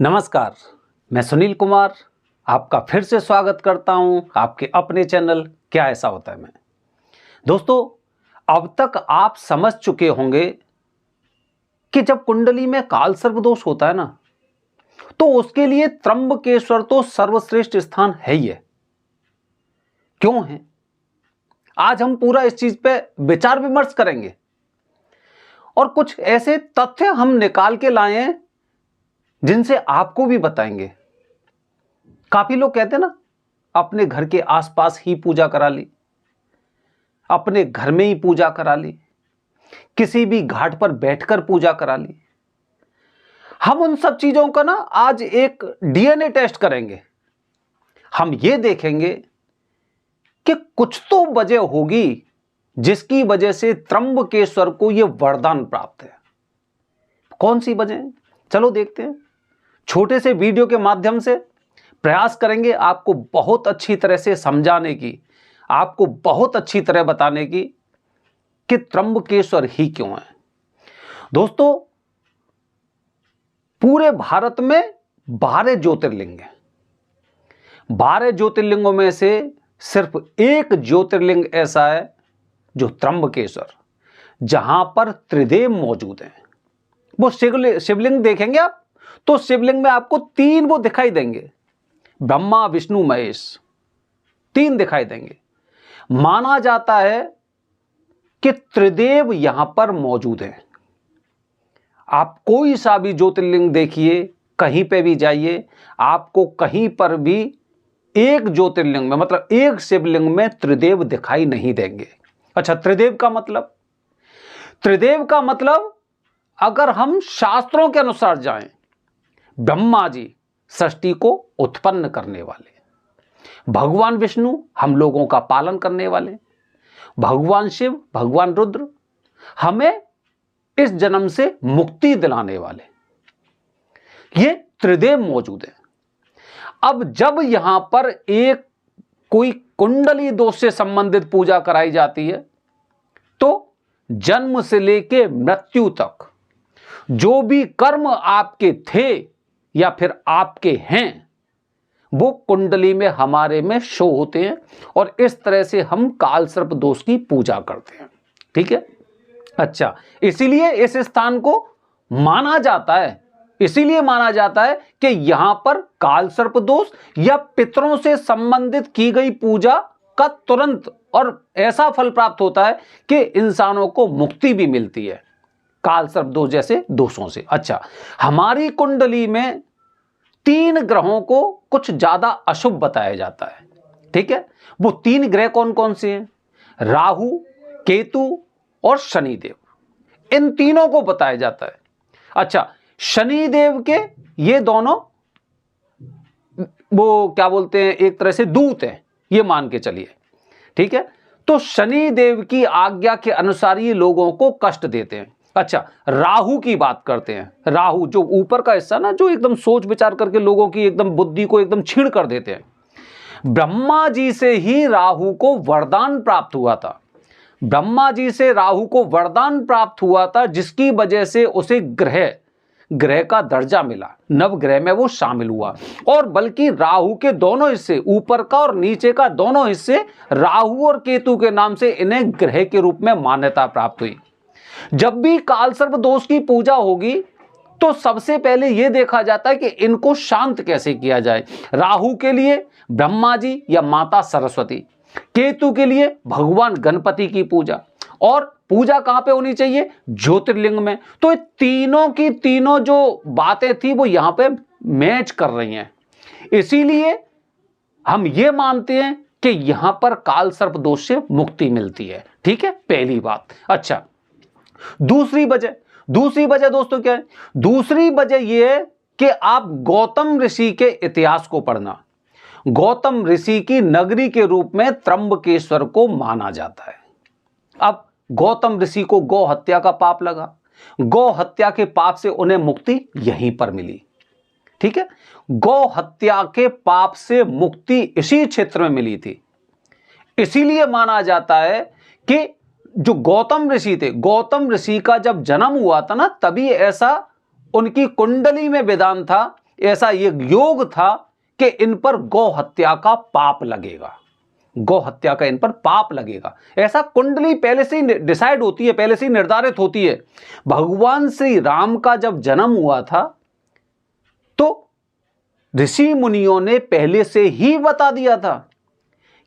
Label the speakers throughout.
Speaker 1: नमस्कार, मैं सुनील कुमार आपका फिर से स्वागत करता हूं आपके अपने चैनल क्या ऐसा होता है में। दोस्तों, अब तक आप समझ चुके होंगे कि जब कुंडली में काल सर्प दोष होता है ना, तो उसके लिए त्र्यंबकेश्वर तो सर्वश्रेष्ठ स्थान है ही है। क्यों है? आज हम पूरा इस चीज पे विचार विमर्श करेंगे और कुछ ऐसे तथ्य हम निकाल के लाए हैं जिनसे आपको भी बताएंगे। काफी लोग कहते हैं ना, अपने घर के आसपास ही पूजा करा ली, अपने घर में ही पूजा करा ली, किसी भी घाट पर बैठकर पूजा करा ली। हम उन सब चीजों का ना आज एक डीएनए टेस्ट करेंगे। हम ये देखेंगे कि कुछ तो वजह होगी जिसकी वजह से त्र्यंबकेश्वर को यह वरदान प्राप्त है। कौन सी वजह है? चलो देखते हैं। छोटे से वीडियो के माध्यम से प्रयास करेंगे आपको बहुत अच्छी तरह से समझाने की, आपको बहुत अच्छी तरह बताने की कि त्र्यंबकेश्वर ही क्यों है। दोस्तों, पूरे भारत में 12 ज्योतिर्लिंग हैं। 12 ज्योतिर्लिंगों में से सिर्फ एक ज्योतिर्लिंग ऐसा है जो त्र्यंबकेश्वर, जहां पर त्रिदेव मौजूद हैं। वो शिवलिंग देखेंगे आप तो शिवलिंग में आपको 3 वो दिखाई देंगे, ब्रह्मा विष्णु महेश, 3 दिखाई देंगे। माना जाता है कि त्रिदेव यहां पर मौजूद हैं। आप कोई सा भी ज्योतिर्लिंग देखिए, कहीं पे भी जाइए, आपको कहीं पर भी एक ज्योतिर्लिंग में, मतलब एक शिवलिंग में त्रिदेव दिखाई नहीं देंगे। अच्छा, त्रिदेव का मतलब, त्रिदेव का मतलब अगर हम शास्त्रों के अनुसार जाएं, ब्रह्मा जी सृष्टि को उत्पन्न करने वाले, भगवान विष्णु हम लोगों का पालन करने वाले, भगवान शिव, भगवान रुद्र हमें इस जन्म से मुक्ति दिलाने वाले, ये त्रिदेव मौजूद है। अब जब यहां पर एक कोई कुंडली दोष से संबंधित पूजा कराई जाती है, तो जन्म से लेके मृत्यु तक जो भी कर्म आपके थे या फिर आपके हैं, वो कुंडली में हमारे में शो होते हैं और इस तरह से हम काल सर्प दोष की पूजा करते हैं। ठीक है? अच्छा, इसीलिए इस स्थान को माना जाता है, इसीलिए माना जाता है कि यहां पर काल सर्प दोष या पितरों से संबंधित की गई पूजा का तुरंत और ऐसा फल प्राप्त होता है कि इंसानों को मुक्ति भी मिलती है काल सर्प दोष जैसे दोषों से। अच्छा, हमारी कुंडली में 3 ग्रहों को कुछ ज्यादा अशुभ बताया जाता है। ठीक है? वो 3 ग्रह कौन कौन से हैं? राहु, केतु और शनिदेव। इन तीनों को बताया जाता है। अच्छा, शनिदेव के ये दोनों वो क्या बोलते हैं, एक तरह से दूत हैं, ये मान के चलिए। ठीक है? तो शनिदेव की आज्ञा के अनुसार ये लोगों को कष्ट देते हैं। अच्छा, राहु की बात करते हैं। राहु जो ऊपर का हिस्सा ना, जो एकदम सोच विचार करके लोगों की एकदम बुद्धि को एकदम छीण कर देते हैं। ब्रह्मा जी से ही राहु को वरदान प्राप्त हुआ था। ब्रह्मा जी से राहु को वरदान प्राप्त हुआ था, जिसकी वजह से उसे ग्रह का दर्जा मिला, नवग्रह में वो शामिल हुआ। और बल्कि राहु के दोनों हिस्से, ऊपर का और नीचे का दोनों हिस्से, राहु और केतु के नाम से इन्हें ग्रह के रूप में मान्यता प्राप्त हुई। जब भी काल सर्प दोष की पूजा होगी तो सबसे पहले यह देखा जाता है कि इनको शांत कैसे किया जाए। राहु के लिए ब्रह्मा जी या माता सरस्वती, केतु के लिए भगवान गणपति की पूजा, और पूजा कहां पे होनी चाहिए? ज्योतिर्लिंग में। तो ये तीनों की तीनों जो बातें थी वो यहां पे मैच कर रही हैं। इसीलिए हम ये मानते हैं कि यहां पर काल सर्प दोष से मुक्ति मिलती है। ठीक है? पहली बात। अच्छा, दूसरी वजह दोस्तों क्या है? दूसरी वजह यह है कि आप गौतम ऋषि के इतिहास को पढ़ना। गौतम ऋषि की नगरी के रूप में त्र्यंबकेश्वर को माना जाता है। अब गौतम ऋषि को गौ हत्या का पाप लगा, गौ हत्या के पाप से उन्हें मुक्ति यहीं पर मिली। ठीक है? गौ हत्या के पाप से मुक्ति इसी क्षेत्र में मिली थी। इसीलिए माना जाता है कि जो गौतम ऋषि थे, गौतम ऋषि का जब जन्म हुआ था ना, तभी ऐसा उनकी कुंडली में विधान था ऐसा ये योग था कि इन पर गौ हत्या का पाप लगेगा, गौ हत्या का इन पर पाप लगेगा। ऐसा कुंडली पहले से ही डिसाइड होती है, पहले से ही निर्धारित होती है। भगवान श्री राम का जब जन्म हुआ था तो ऋषि मुनियों ने पहले से ही बता दिया था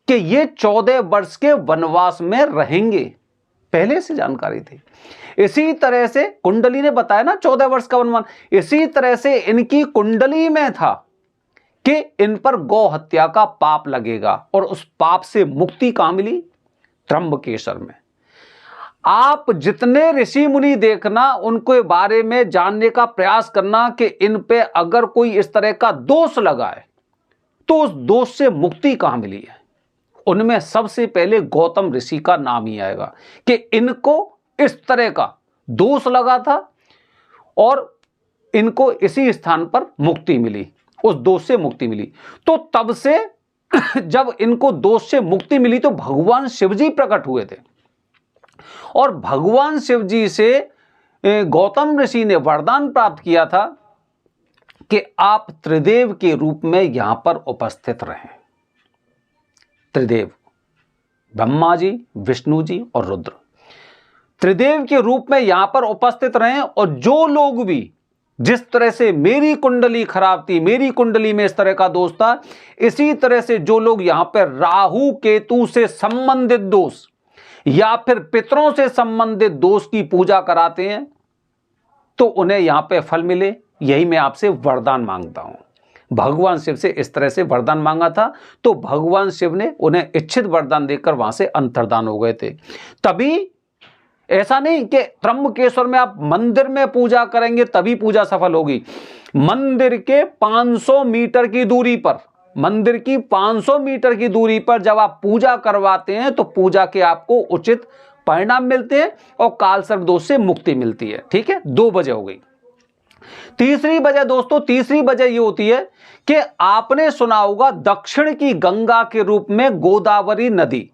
Speaker 1: कि ये 14 वर्ष के वनवास में रहेंगे, पहले से जानकारी थी। इसी तरह से कुंडली ने बताया ना 14 वर्ष का वनवास, इसी तरह से इनकी कुंडली में था कि इन पर गौ हत्या का पाप लगेगा। और उस पाप से मुक्ति कहां मिली? त्र्यंबकेश्वर में। आप जितने ऋषि मुनि देखना, उनके बारे में जानने का प्रयास करना कि इन पे अगर कोई इस तरह का दोष लगा है तो उस दोष से मुक्ति कहां मिली है। उनमें सबसे पहले गौतम ऋषि का नाम ही आएगा कि इनको इस तरह का दोष लगा था और इनको इसी स्थान पर मुक्ति मिली, उस दोष से मुक्ति मिली। तो तब से जब इनको दोष से मुक्ति मिली तो भगवान शिवजी प्रकट हुए थे और भगवान शिवजी से गौतम ऋषि ने वरदान प्राप्त किया था कि आप त्रिदेव के रूप में यहां पर उपस्थित रहें। त्रिदेव, ब्रह्मा जी, विष्णु जी और रुद्र, त्रिदेव के रूप में यहां पर उपस्थित रहें। और जो लोग भी, जिस तरह से मेरी कुंडली खराब थी, मेरी कुंडली में इस तरह का दोष था, इसी तरह से जो लोग यहां पर राहु केतु से संबंधित दोष या फिर पितरों से संबंधित दोष की पूजा कराते हैं तो उन्हें यहां पे फल मिले, यही मैं आपसे वरदान मांगता हूं। भगवान शिव से इस तरह से वरदान मांगा था तो भगवान शिव ने उन्हें इच्छित वरदान देकर वहां से अंतर्धान हो गए थे। तभी ऐसा नहीं कि त्र्यंबकेश्वर में आप मंदिर में पूजा करेंगे तभी पूजा सफल होगी। मंदिर के 500 मीटर की दूरी पर, मंदिर की 500 मीटर की दूरी पर जब आप पूजा करवाते हैं तो पूजा के आपको उचित परिणाम मिलते हैं और काल सर्प दोष से मुक्ति मिलती है। ठीक है, 2 वजह हो गई। तीसरी वजह दोस्तों, तीसरी वजह यह होती है कि आपने सुना होगा दक्षिण की गंगा के रूप में गोदावरी नदी,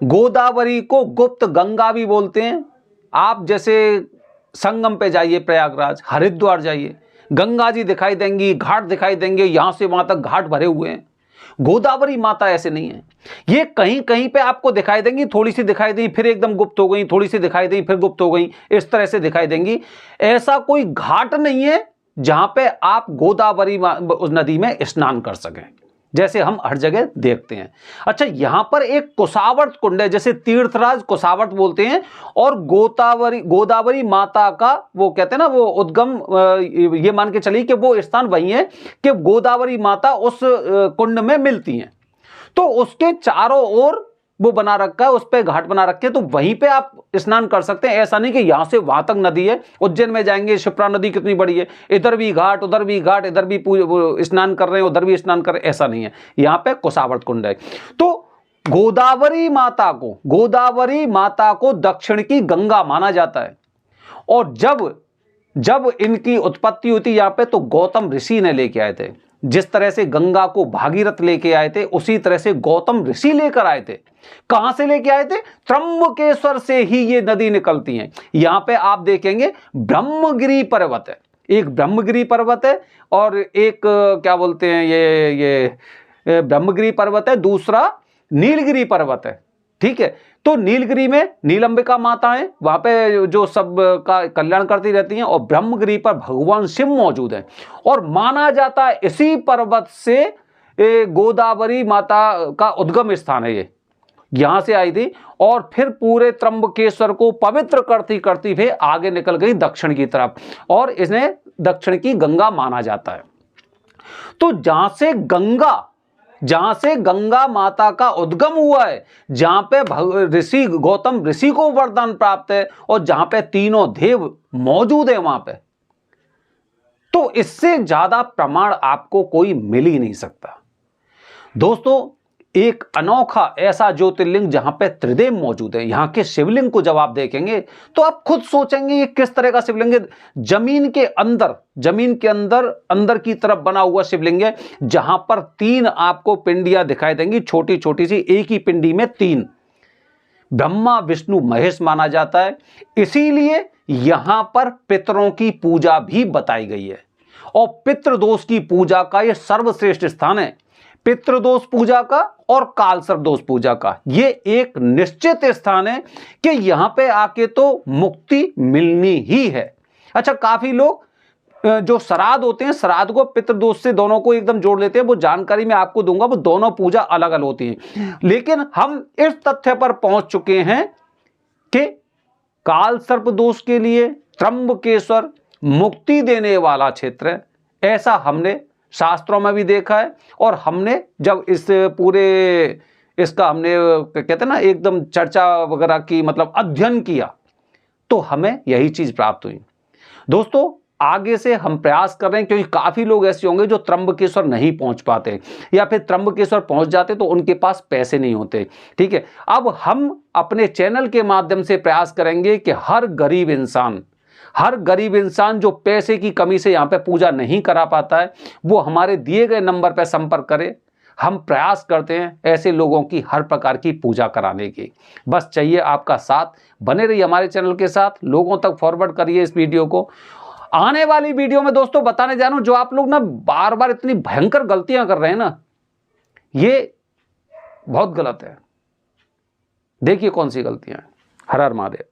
Speaker 1: गोदावरी को गुप्त गंगा भी बोलते हैं। आप जैसे संगम पे जाइए, प्रयागराज, हरिद्वार जाइए, गंगा जी दिखाई देंगी, घाट दिखाई देंगे, यहां से वहां तक घाट भरे हुए हैं। गोदावरी माता ऐसे नहीं है, ये कहीं कहीं पे आपको दिखाई देंगी, थोड़ी सी दिखाई देंगी फिर एकदम गुप्त हो गई, थोड़ी सी दिखाई देंगी फिर गुप्त हो गई, इस तरह से दिखाई देंगी। ऐसा कोई घाट नहीं है जहां पे आप गोदावरी उस नदी में स्नान कर सकें जैसे हम हर जगह देखते हैं। अच्छा, यहां पर एक कुसावर्त कुंड है, जैसे तीर्थराज कुसावर्त बोलते हैं, और गोदावरी माता का वो कहते हैं ना, वो उद्गम, ये मान के चलिए कि वो स्थान वही है कि गोदावरी माता उस कुंड में मिलती हैं। तो उसके चारों ओर वो बना रखा है, उस पर घाट बना रखे हैं, तो वहीं पे आप स्नान कर सकते हैं। ऐसा नहीं कि यहां से वहां तक नदी है, उज्जैन में जाएंगे, शिप्रा नदी कितनी बड़ी है, इधर भी घाट उधर भी घाट, इधर भी स्नान कर रहे हैं उधर भी स्नान कर रहे हैं, ऐसा नहीं है। यहां पे कुसावर्त कुंड है। तो गोदावरी माता को दक्षिण की गंगा माना जाता है। और जब इनकी उत्पत्ति हुई थी यहां पे तो गौतम ऋषि ने लेके आए थे। जिस तरह से गंगा को भागीरथ लेके आए थे उसी तरह से गौतम ऋषि लेकर आए थे। कहां से लेके आए थे? त्र्यंबकेश्वर से ही ये नदी निकलती है। यहां पे आप देखेंगे ब्रह्मगिरी पर्वत है, एक ब्रह्मगिरी पर्वत है और एक क्या बोलते हैं ये ब्रह्मगिरी पर्वत है, दूसरा नीलगिरी पर्वत है। ठीक है, तो नीलगिरी में नीलंबिका माता है, वहां पे जो सब का कल्याण करती रहती हैं, और ब्रह्मगिरी पर भगवान शिव मौजूद हैं। और माना जाता है इसी पर्वत से गोदावरी माता का उद्गम स्थान है, ये यहां से आई थी और फिर पूरे त्र्यंबकेश्वर को पवित्र करती करती फिर आगे निकल गई दक्षिण की तरफ, और इन्हें दक्षिण की गंगा माना जाता है। तो जहां से गंगा माता का उद्गम हुआ है, जहां पे ऋषि गौतम ऋषि को वरदान प्राप्त है और जहां पे तीनों देव मौजूद है वहां पे, तो इससे ज्यादा प्रमाण आपको कोई मिल ही नहीं सकता। दोस्तों, एक अनोखा ऐसा ज्योतिर्लिंग जहां पे त्रिदेव मौजूद है। यहां के शिवलिंग को जब आप देखेंगे तो आप खुद सोचेंगे ये किस तरह का शिवलिंग है। जमीन के अंदर की तरफ बना हुआ शिवलिंग है, जहां पर 3 आपको पिंडियां दिखाई देंगी, छोटी छोटी सी, एक ही पिंडी में 3। ब्रह्मा विष्णु महेश माना जाता है, इसीलिए यहां पर पितरों की पूजा भी बताई गई है। और पितृदोष की पूजा का यह सर्वश्रेष्ठ स्थान है। पितृदोष पूजा का और कालसर्प दोष पूजा का ये एक निश्चित स्थान है कि यहां पे आके तो मुक्ति मिलनी ही है। अच्छा, काफी लोग जो श्राद्ध होते हैं, श्राद्ध को पितृदोष से दोनों को एकदम जोड़ लेते हैं। वो जानकारी मैं आपको दूंगा, वो दोनों पूजा अलग अलग होती है। लेकिन हम इस तथ्य पर पहुंच चुके हैं कि कालसर्प दोष के लिए त्र्यंबकेश्वर मुक्ति देने वाला क्षेत्र है, ऐसा हमने शास्त्रों में भी देखा है। और हमने जब इस पूरे इसका हमने कहते हैं ना एकदम चर्चा वगैरह की, मतलब अध्ययन किया, तो हमें यही चीज प्राप्त हुई। दोस्तों, आगे से हम प्रयास कर रहे हैं, क्योंकि काफी लोग ऐसे होंगे जो त्र्यंबकेश्वर नहीं पहुंच पाते, या फिर त्र्यंबकेश्वर पहुंच जाते तो उनके पास पैसे नहीं होते। ठीक है, अब हम अपने चैनल के माध्यम से प्रयास करेंगे कि हर गरीब इंसान जो पैसे की कमी से यहां पे पूजा नहीं करा पाता है, वो हमारे दिए गए नंबर पर संपर्क करे। हम प्रयास करते हैं ऐसे लोगों की हर प्रकार की पूजा कराने की। बस चाहिए आपका साथ। बने रहिए हमारे चैनल के साथ, लोगों तक फॉरवर्ड करिए इस वीडियो को। आने वाली वीडियो में दोस्तों बताने जा रहा हूं, जो आप लोग ना बार बार इतनी भयंकर गलतियां कर रहे हैं ना, ये बहुत गलत है। देखिए कौन सी गलतियां हैं। हर हर महादेव।